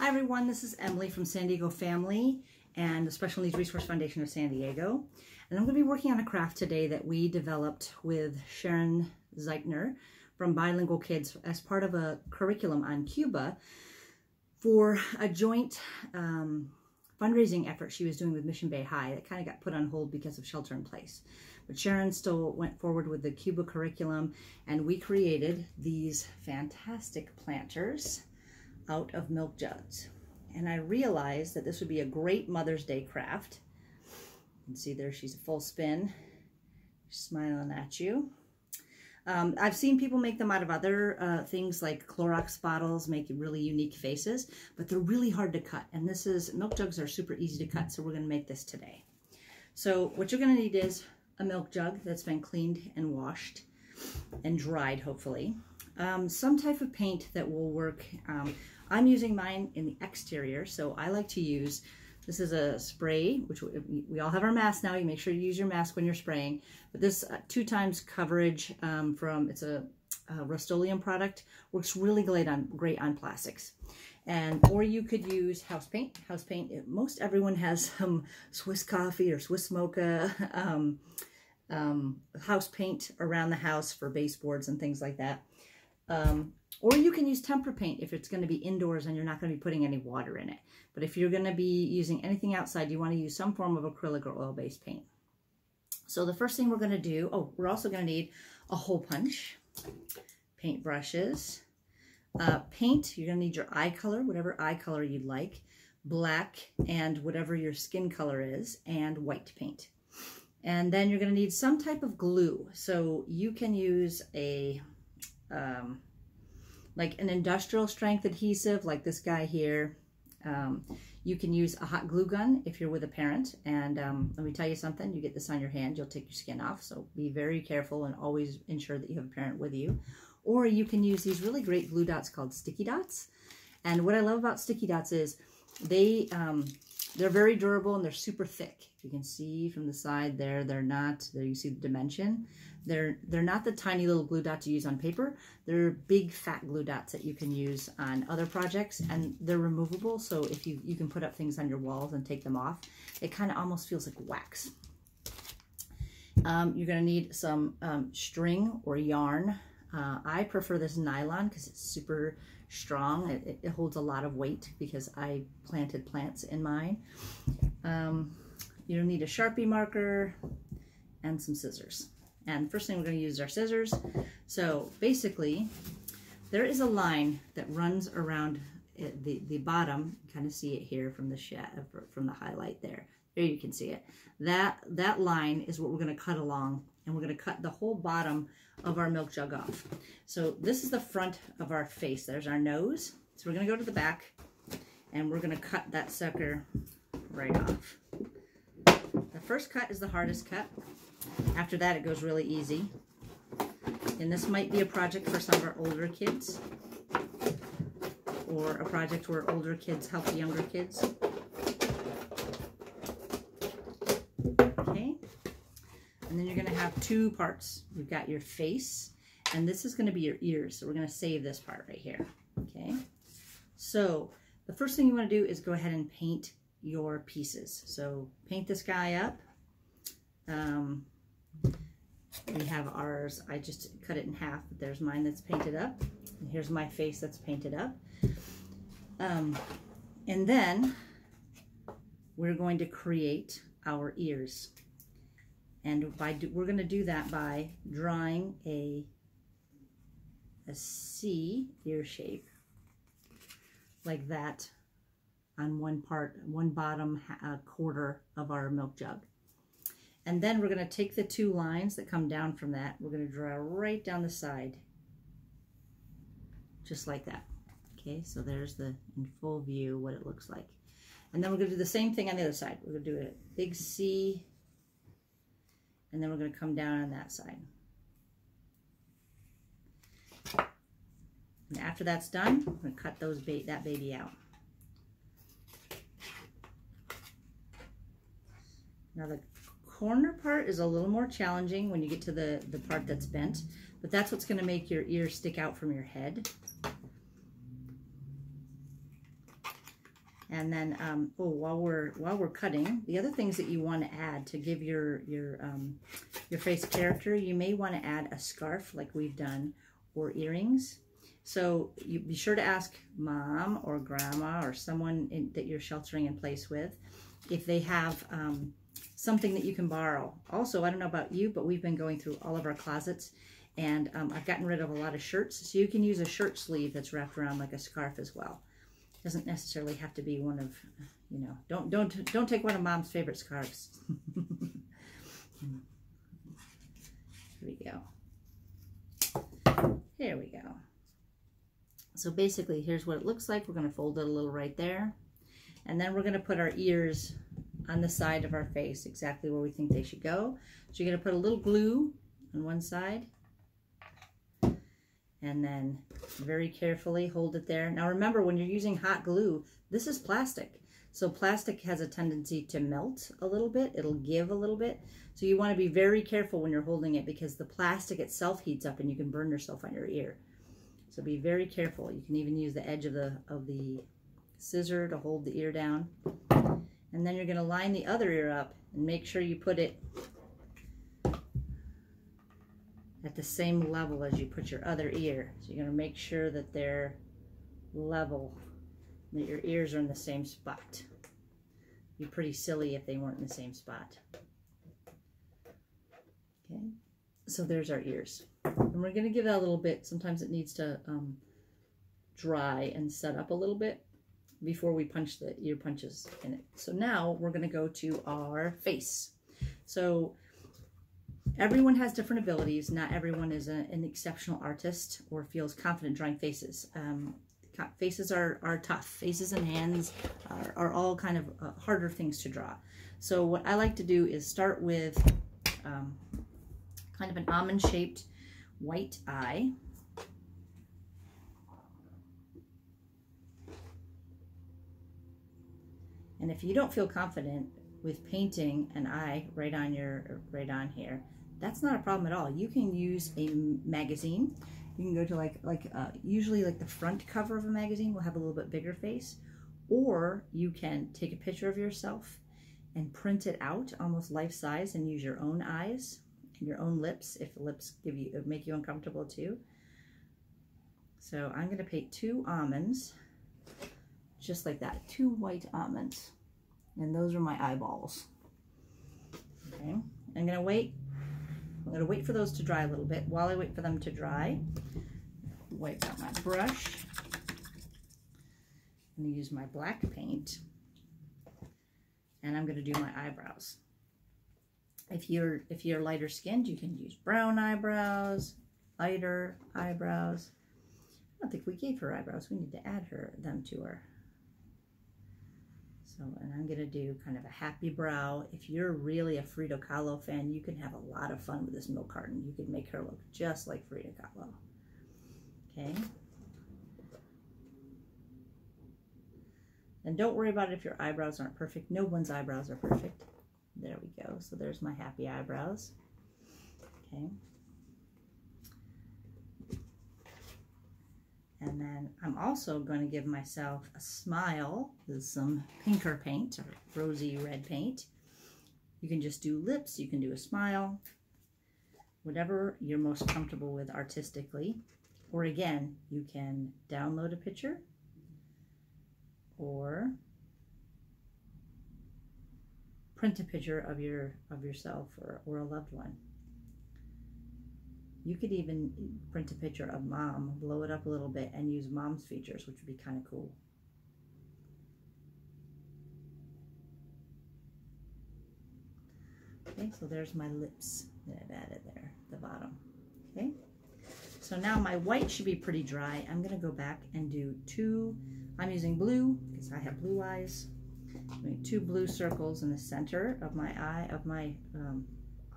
Hi everyone, this is Emily from San Diego Family and the Special Needs Resource Foundation of San Diego. And I'm going to be working on a craft today that we developed with Sharon Zeichner from Bilingual Kids as part of a curriculum on Cuba for a joint fundraising effort she was doing with Mission Bay High that kind of got put on hold because of shelter in place. But Sharon still went forward with the Cuba curriculum, and we created these fantastic planters out of milk jugs. And I realized that this would be a great Mother's Day craft. You can see there she's a full spin, smiling at you. I've seen people make them out of other things like Clorox bottles, make really unique faces, but they're really hard to cut. And milk jugs are super easy to cut, so we're going to make this today. So what you're going to need is a milk jug that's been cleaned and washed and dried, hopefully. Some type of paint that will work. I'm using mine in the exterior, so I like to use, this is a spray, which we all have our masks now. You make sure you use your mask when you're spraying. But this 2 times coverage it's a Rust-Oleum product, works really great on plastics. Or you could use house paint. House paint, most everyone has some Swiss coffee or Swiss mocha house paint around the house for baseboards and things like that. Or you can use tempera paint if it's going to be indoors and you're not going to be putting any water in it. But if you're going to be using anything outside, you want to use some form of acrylic or oil-based paint. So the first thing we're going to do, we're also going to need a hole punch, paint brushes, paint. You're going to need your eye color, whatever eye color you'd like, black and whatever your skin color is, and white paint. And then you're going to need some type of glue. So you can use like an industrial strength adhesive like this guy here. You can use a hot glue gun if you're with a parent. And let me tell you something, you get this on your hand, you'll take your skin off. So be very careful and always ensure that you have a parent with you. Or you can use these really great glue dots called sticky dots. And what I love about sticky dots is they're very durable and they're super thick. You can see from the side there, there you see the dimension. They're not the tiny little glue dots you use on paper. They're big fat glue dots that you can use on other projects, and they're removable. So if you can put up things on your walls and take them off, it kind of almost feels like wax. You're going to need some string or yarn. I prefer this nylon because it's super strong. It holds a lot of weight because I planted plants in mine. You'll need a Sharpie marker and some scissors. And first thing we're going to use is our scissors. So basically, there is a line that runs around the bottom. You kind of see it here from the highlight there. There you can see it. That line is what we're going to cut along, and we're going to cut the whole bottom of our milk jug off. So this is the front of our face. There's our nose. So we're going to go to the back, and we're going to cut that sucker right off. The first cut is the hardest cut. After that, it goes really easy. And this might be a project for some of our older kids, or a project where older kids help the younger kids. Okay. And then you're going to have 2 parts. You've got your face, and this is going to be your ears. So we're going to save this part right here. Okay. So the first thing you want to do is go ahead and paint your pieces. So paint this guy up. We have ours, I just cut it in half, but there's mine that's painted up, and here's my face that's painted up. And then we're going to create our ears, and we're going to do that by drawing a C ear shape like that on one bottom quarter of our milk jug. And then we're going to take the 2 lines that come down from that. We're going to draw right down the side, just like that. Okay, so there's in full view what it looks like. And then we're going to do the same thing on the other side. We're going to do a big C, and then we're going to come down on that side. And after that's done, we're going to cut that baby out. Now the corner part is a little more challenging when you get to the part that's bent, but that's what's going to make your ears stick out from your head. And then, oh, while we're cutting, the other things that you want to add to give your face character, you may want to add a scarf like we've done, or earrings. So you be sure to ask mom or grandma or someone that you're sheltering in place with if they have something that you can borrow. Also, I don't know about you, but we've been going through all of our closets, and I've gotten rid of a lot of shirts. So you can use a shirt sleeve that's wrapped around like a scarf as well. Doesn't necessarily have to be one of, you know, don't take one of mom's favorite scarves. Here we go. Here we go. So basically, here's what it looks like. We're going to fold it a little right there. And then we're going to put our ears on the side of our face, exactly where we think they should go. So you're going to put a little glue on one side. And then very carefully hold it there. Now remember, when you're using hot glue, this is plastic. So plastic has a tendency to melt a little bit. It'll give a little bit. So you want to be very careful when you're holding it, because the plastic itself heats up and you can burn yourself on your ear. So be very careful. You can even use the edge of the scissor to hold the ear down. And then you're going to line the other ear up and make sure you put it at the same level as you put your other ear. So you're going to make sure that they're level, that your ears are in the same spot. It'd be pretty silly if they weren't in the same spot. Okay, so there's our ears. And we're going to give that a little bit. Sometimes it needs to dry and set up a little bit before we punch the ear punches in it. So now we're going to go to our face. So everyone has different abilities. Not everyone is an exceptional artist or feels confident drawing faces. Faces are tough. Faces and hands are all kind of harder things to draw. So what I like to do is start with kind of an almond-shaped white eye. And if you don't feel confident with painting an eye right on here, that's not a problem at all. You can use a magazine. You can go to usually like the front cover of a magazine will have a little bit bigger face, or you can take a picture of yourself and print it out almost life size and use your own eyes and your own lips if the lips make you uncomfortable too. So I'm going to paint 2 almonds, just like that, 2 white almonds, and those are my eyeballs. Okay, I'm going to wait for those to dry a little bit. While I wait for them to dry, wipe out my brush. I'm going to use my black paint, and I'm going to do my eyebrows. If you're lighter skinned, you can use brown eyebrows, lighter eyebrows. I don't think we gave her eyebrows. We need to add them to her. So, and I'm going to do kind of a happy brow. If you're really a Frida Kahlo fan, you can have a lot of fun with this milk carton. You could make her look just like Frida Kahlo. Okay. And don't worry about it if your eyebrows aren't perfect. No one's eyebrows are perfect. There we go. So there's my happy eyebrows. Okay. And then I'm also going to give myself a smile with some pinker paint or rosy red paint. You can just do lips, you can do a smile, whatever you're most comfortable with artistically. Or again, you can download a picture or print a picture of yourself or a loved one. You could even print a picture of mom, blow it up a little bit, and use mom's features, which would be kind of cool. Okay, so there's my lips that I've added there at the bottom. Okay, so now my white should be pretty dry. I'm going to go back and do 2, I'm using blue because I have blue eyes. I'm doing 2 blue circles in the center of my eye, of my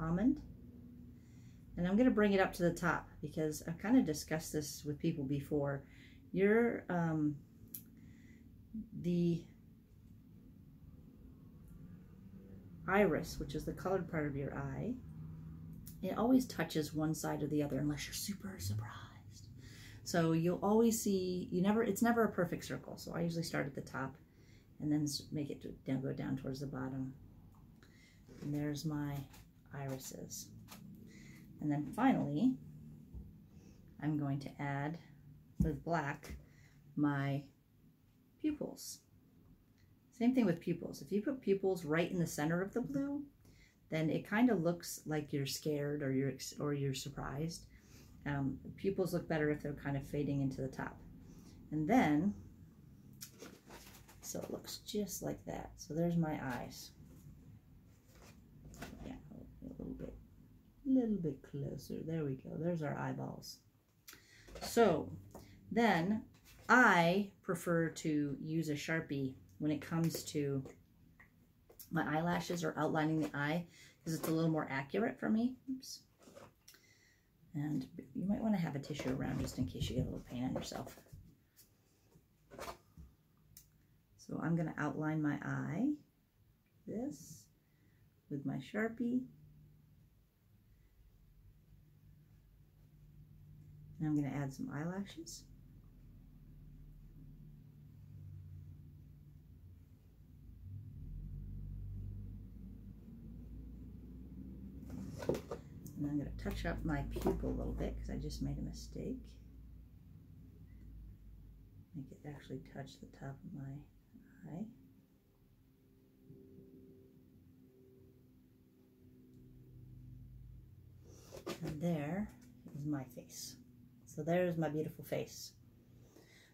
almond. And I'm going to bring it up to the top because I've kind of discussed this with people before. The iris, which is the colored part of your eye, it always touches one side or the other unless you're super surprised. So you'll always see, it's never a perfect circle. So I usually start at the top and then make it go down towards the bottom. And there's my irises. And then finally, I'm going to add with black my pupils. Same thing with pupils. If you put pupils right in the center of the blue, then it kind of looks like you're scared or you're surprised. Pupils look better if they're kind of fading into the top. And then, so it looks just like that. So there's my eyes. Yeah, a little bit closer. There we go. There's our eyeballs. So then I prefer to use a Sharpie when it comes to my eyelashes or outlining the eye, because it's a little more accurate for me. Oops. And you might want to have a tissue around just in case you get a little pain on yourself. So I'm going to outline my eye, this, with my Sharpie. And I'm going to add some eyelashes. And I'm going to touch up my pupil a little bit because I just made a mistake. Make it actually touch the top of my eye. And there is my face. So there's my beautiful face.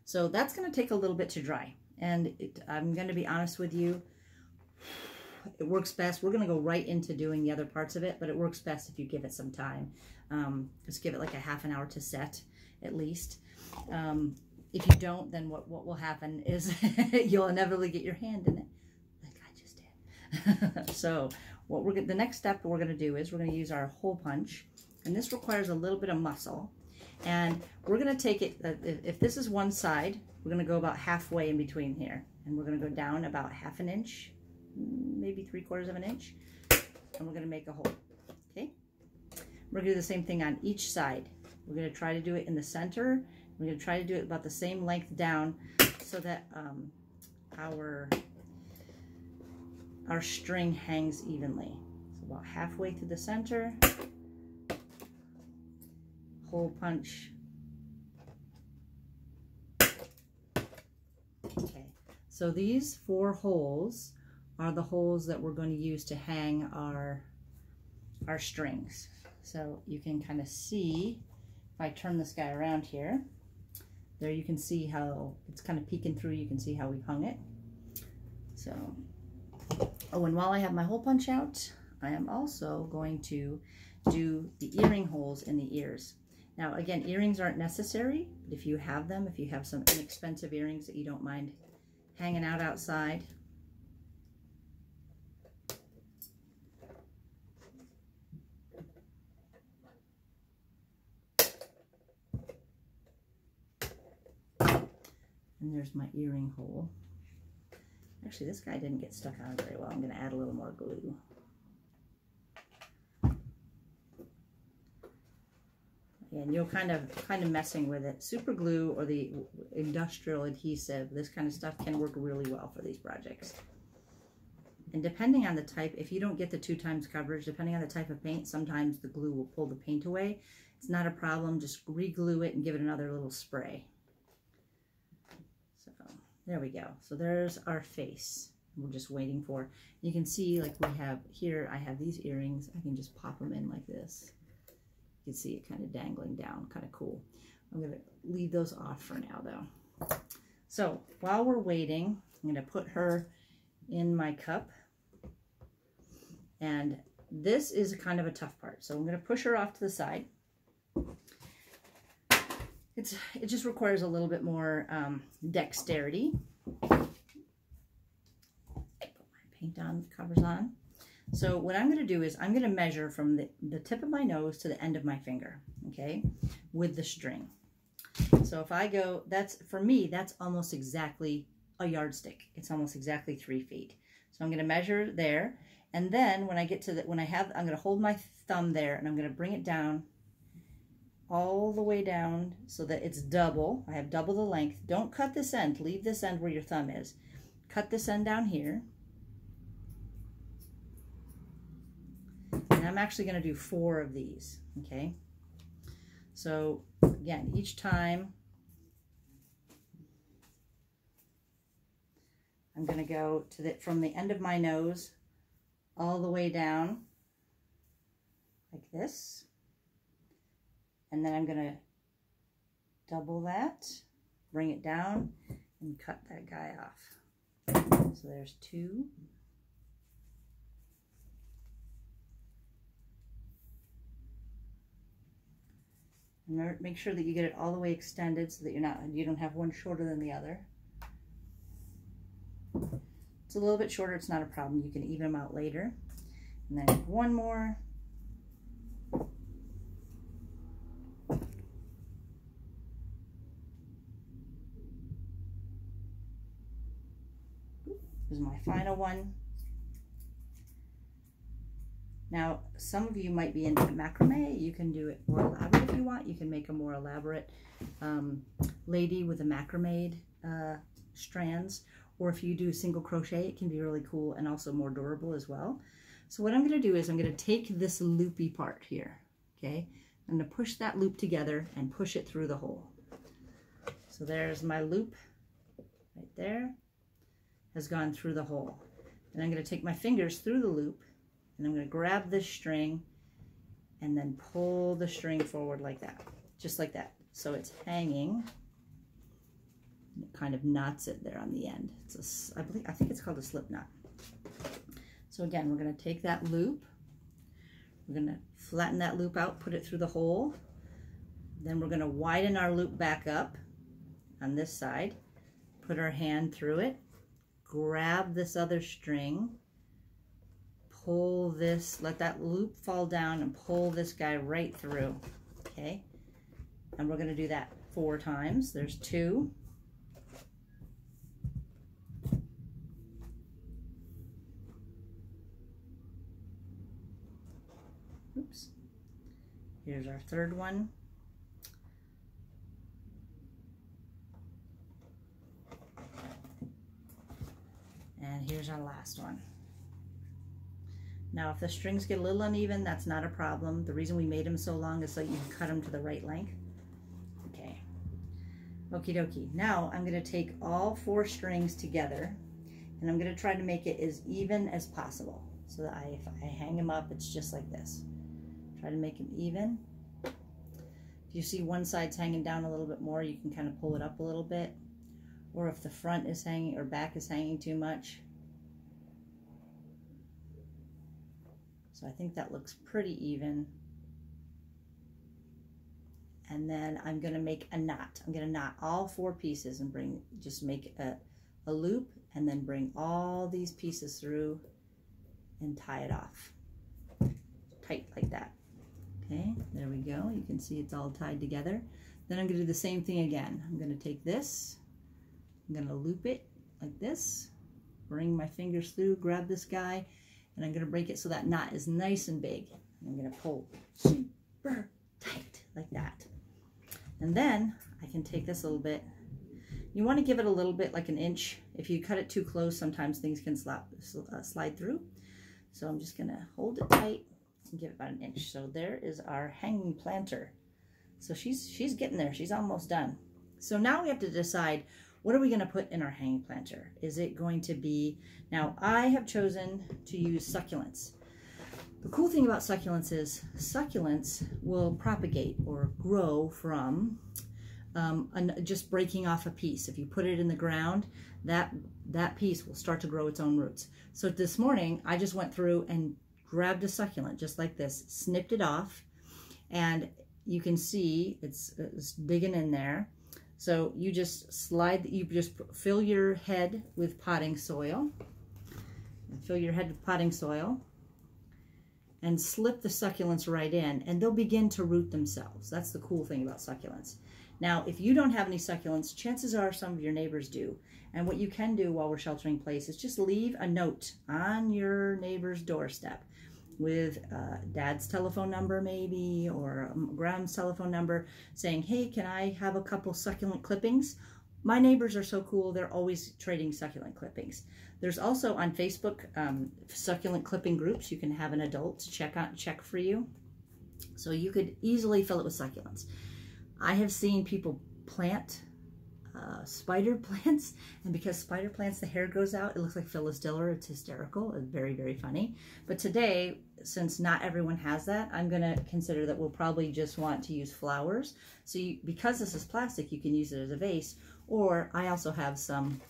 So that's going to take a little bit to dry. And I'm going to be honest with you, it works best. We're going to go right into doing the other parts of it, but it works best if you give it some time. Just give it like a half an hour to set at least. If you don't, then what will happen is you'll inevitably get your hand in it, like I just did. So the next step we're going to do is we're going to use our hole punch, and this requires a little bit of muscle. And we're going to take it, if this is one side, we're going to go about halfway in between here, and we're going to go down about ½ an inch, maybe 3/4 of an inch, and we're going to make a hole. Okay, we're going to do the same thing on each side. We're going to try to do it in the center. We're going to try to do it about the same length down so that our string hangs evenly. So about halfway through the center, hole punch. Okay, so these 4 holes are the holes that we're going to use to hang our strings. So you can kind of see, if I turn this guy around here, there you can see how it's kind of peeking through. You can see how we've hung it. So, oh, and while I have my hole punch out, I am also going to do the earring holes in the ears. Now, again, earrings aren't necessary, but if you have them, if you have some inexpensive earrings that you don't mind hanging out outside, and there's my earring hole. Actually, this guy didn't get stuck on very well. I'm going to add a little more glue. And you're kind of messing with it. Super glue or the industrial adhesive, this kind of stuff can work really well for these projects. And depending on the type, if you don't get the 2 times coverage, depending on the type of paint, sometimes the glue will pull the paint away. It's not a problem. Just re-glue it and give it another little spray. So there we go. So there's our face. We're just waiting for, you can see like we have here, I have these earrings. I can just pop them in like this. You can see it kind of dangling down, kind of cool. I'm going to leave those off for now though. So while we're waiting, I'm going to put her in my cup. And this is kind of a tough part. So I'm going to push her off to the side. It just requires a little bit more dexterity. I put my paint on, covers on. So what I'm going to do is I'm going to measure from the tip of my nose to the end of my finger, okay, with the string. So if I go, for me, that's almost exactly a yardstick. It's almost exactly 3 feet. So I'm going to measure there. And then when I get to I'm going to hold my thumb there and I'm going to bring it down all the way down so that it's double. I have double the length. Don't cut this end. Leave this end where your thumb is. cut this end down here. And I'm actually going to do 4 of these, okay? So again, each time I'm going to go to from the end of my nose all the way down like this. And then I'm going to double that, bring it down, and cut that guy off. So there's 2. Remember, make sure that you get it all the way extended so that you don't have one shorter than the other. It's a little bit shorter, it's not a problem. You can even them out later. And then 1 more. This is my final one. Now, some of you might be into macrame. You can do it more elaborate if you want. You can make a more elaborate lady with a macrame strands. Or if you do single crochet, it can be really cool and also more durable as well. So what I'm going to do is I'm going to take this loopy part here, okay? I'm going to push that loop together and push it through the hole. So there's my loop right there, has gone through the hole. And I'm going to take my fingers through the loop, and I'm going to grab this string and then pull the string forward like that, just like that. So it's hanging. It kind of knots it there on the end. It's I think it's called a slip knot. So again, we're going to take that loop, we're going to flatten that loop out, put it through the hole, then we're going to widen our loop back up on this side, put our hand through it, grab this other string, pull this, let that loop fall down and pull this guy right through, okay? And we're going to do that 4 times. There's 2. Oops. Here's our 3rd one. And here's our last one. Now, if the strings get a little uneven, that's not a problem. The reason we made them so long is so you can cut them to the right length. Okay. Okie dokie. Now, I'm going to take all 4 strings together, and I'm going to try to make it as even as possible. So that if I hang them up, it's just like this. Try to make them even. If you see one side's hanging down a little bit more, you can kind of pull it up a little bit. Or if the front is hanging or back is hanging too much. So I think that looks pretty even. And then I'm going to make a knot. I'm going to knot all 4 pieces and just make a loop and then bring all these pieces through and tie it off. Tight like that. Okay, there we go. You can see it's all tied together. Then I'm going to do the same thing again. I'm going to take this, I'm going to loop it like this, bring my fingers through, grab this guy, and I'm going to break it so that knot is nice and big. And I'm going to pull super tight like that. And then I can take this a little bit. You want to give it a little bit, like an inch. If you cut it too close, sometimes things can slide through. So I'm just going to hold it tight and give it about an inch. So there is our hanging planter. So she's getting there. She's almost done. So now we have to decide, what are we going to put in our hanging planter? Is it going to be, now I have chosen to use succulents. The cool thing about succulents is succulents will propagate or grow from just breaking off a piece. If you put it in the ground, that piece will start to grow its own roots. So this morning, I just went through and grabbed a succulent just like this, snipped it off, and you can see it's digging in there. So you just fill your head with potting soil, and slip the succulents right in, and they'll begin to root themselves. That's the cool thing about succulents. Now, if you don't have any succulents, chances are some of your neighbors do. And what you can do while we're sheltering in place is just leave a note on your neighbor's doorstep with Dad's telephone number maybe, or Grand's telephone number, saying, hey, can I have a couple succulent clippings? my neighbors are so cool. They're always trading succulent clippings. There's also on Facebook succulent clipping groups. You can have an adult to check for you. So you could easily fill it with succulents. I have seen people plant spider plants, and because spider plants, the hair grows out, it looks like Phyllis Diller. It's hysterical. It's very, very funny. But today, since not everyone has that, I'm going to consider that we'll probably just want to use flowers. So because this is plastic, you can use it as a vase, or I also have some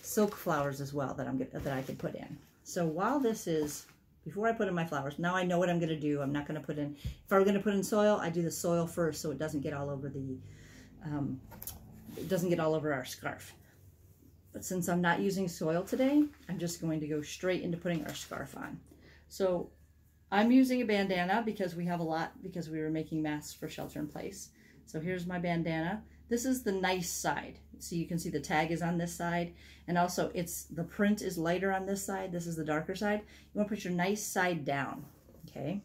silk flowers as well that I could put in. So while this is, before I put in my flowers, now I know what I'm going to do. I'm not going to put in, if I were going to put in soil, I do the soil first so it doesn't get all over our scarf. But since I'm not using soil today, I'm just going to go straight into putting our scarf on. So I'm using a bandana because we have a lot, because we were making masks for shelter in place. So here's my bandana. This is the nice side. So you can see the tag is on this side, and also the print is lighter on this side. This is the darker side. You want to put your nice side down, okay?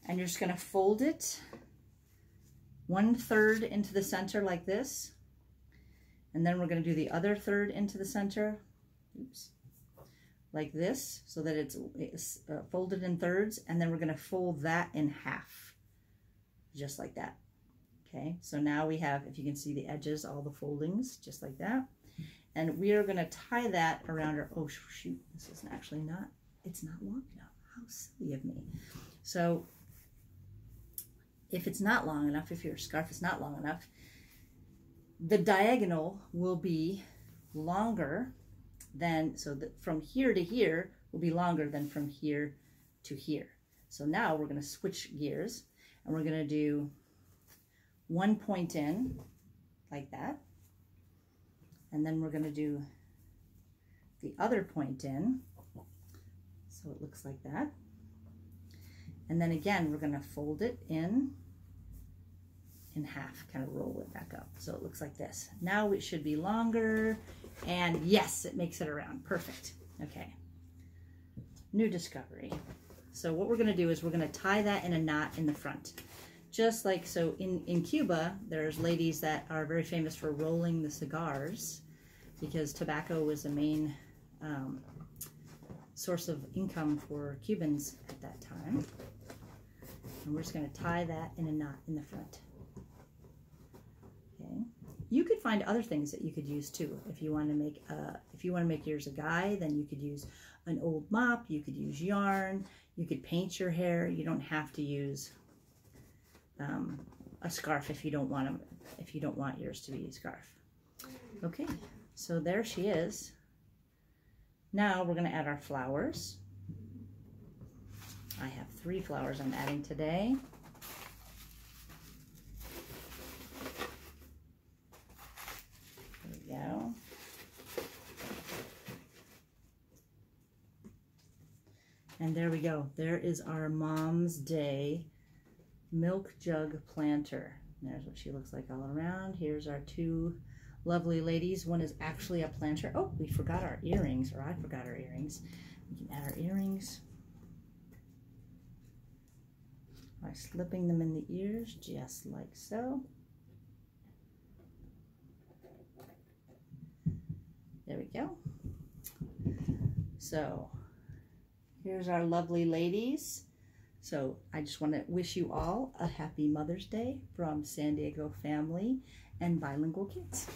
And you're just going to fold it 1/3 into the center like this. And then we're going to do the other third into the center, like this, so that it's folded in thirds. And then we're going to fold that in half, just like that. Okay, so now we have, if you can see the edges, all the foldings, just like that. And we are going to tie that around our, oh shoot, this is actually not, it's not long enough. How silly of me. So if it's not long enough, if your scarf is not long enough, the diagonal will be longer than, so that from here to here will be longer than from here to here. So now we're going to switch gears, and we're going to do one point in like that, and then we're going to do the other point in, so it looks like that. And then again, we're going to fold it in half, kind of roll it back up, so it looks like this. Now it should be longer, and yes, it makes it around. Perfect. Okay, new discovery. So what we're going to do is we're going to tie that in a knot in the front. Just like, so in Cuba, there's ladies that are very famous for rolling the cigars, because tobacco was the main source of income for Cubans at that time. And we're just going to tie that in a knot in the front. Okay. You could find other things that you could use too. If you want to make yours a guy, then you could use an old mop. You could use yarn. You could paint your hair. You don't have to use a scarf if you don't want yours to be a scarf. Okay, so there she is. Now we're going to add our flowers. I have 3 flowers I'm adding today. There we go. And there we go. There is our Mom's Day milk jug planter. There's what she looks like all around. Here's our 2 lovely ladies. One is actually a planter. Oh, we forgot our earrings, or I forgot our earrings. We can add our earrings by slipping them in the ears, just like so. There we go. So here's our lovely ladies. So I just want to wish you all a happy Mother's Day from San Diego Family and Bilingual Kids.